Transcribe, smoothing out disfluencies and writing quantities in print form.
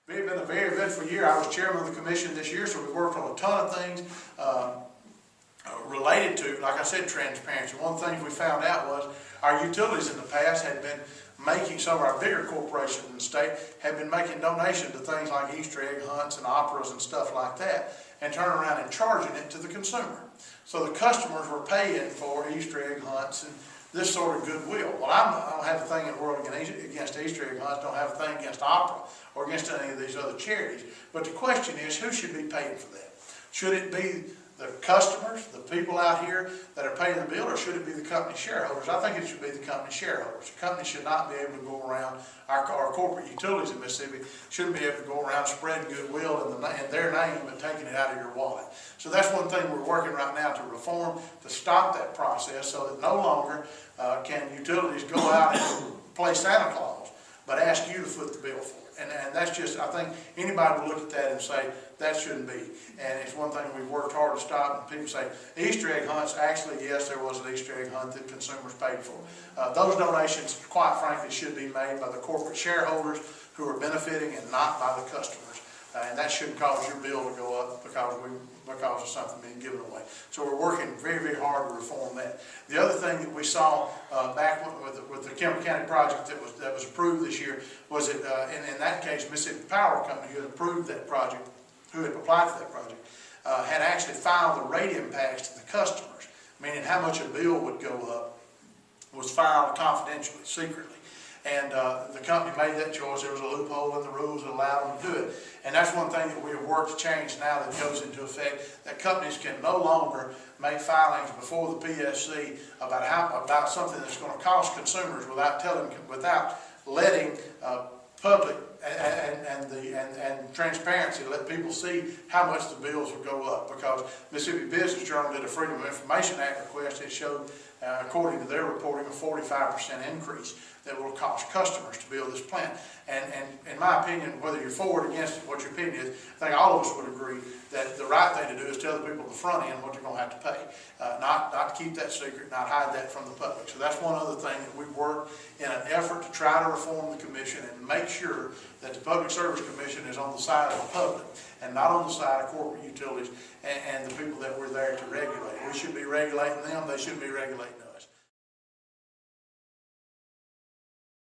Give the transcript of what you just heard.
It's been a very eventful year. I was chairman of the commission this year, so we worked on a ton of things related to, like I said, transparency. One of the things we found out was our utilities in the past had been making, some of our bigger corporations in the state had been making donations to things like Easter egg hunts and operas and stuff like that, and turning around and charging it to the consumer. So the customers were paying for Easter egg hunts and this sort of goodwill. Well, I don't have a thing in the world against Easter egg hunts, don't have a thing against opera or against any of these other charities. But the question is, who should be paying for that? Should it be the customers, the people out here that are paying the bill, or should it be the company shareholders? I think it should be the company shareholders. The company should not be able to go around, our corporate utilities in Mississippi shouldn't be able to go around spreading goodwill in their name and taking it out of your wallet. So that's one thing we're working right now to reform, to stop that process so that no longer can utilities go out and play Santa Claus, but ask you to foot the bill for it. And that's just, I think anybody will look at that and say, that shouldn't be. And it's one thing we've worked hard to stop. And people say, Easter egg hunts, actually, yes, there was an Easter egg hunt that consumers paid for. Those donations, quite frankly, should be made by the corporate shareholders who are benefiting and not by the customers. And that shouldn't cause your bill to go up because of something being given away. So we're working very, very hard to reform that. The other thing that we saw back with the Kemper County project that was approved this year was that in that case, Mississippi Power Company, who had approved that project, who had applied for that project, had actually filed the rate impacts to the customers, meaning how much a bill would go up, was filed confidentially, secretly. And the company made that choice. There was a loophole in the rules that allowed them to do it. And that's one thing that we have worked to change now that goes into effect, that companies can no longer make filings before the PSC about something that's going to cost consumers without letting public and transparency, let people see how much the bills will go up. Because Mississippi Business Journal did a Freedom of Information Act request. It showed, according to their reporting, a 45% increase that will cost customers to build this plant. And in my opinion, whether you're for or against it, what your opinion is, I think all of us would agree that the right thing to do is tell the people at the front end what they're going to have to pay. Not to keep that secret, not hide that from the public. So that's one other thing that we've worked in an effort to try to reform the commission and make sure that the Public Service Commission is on the side of the public and not on the side of corporate utilities and the people that we're there to regulate. We should be regulating them, they shouldn't be regulating us.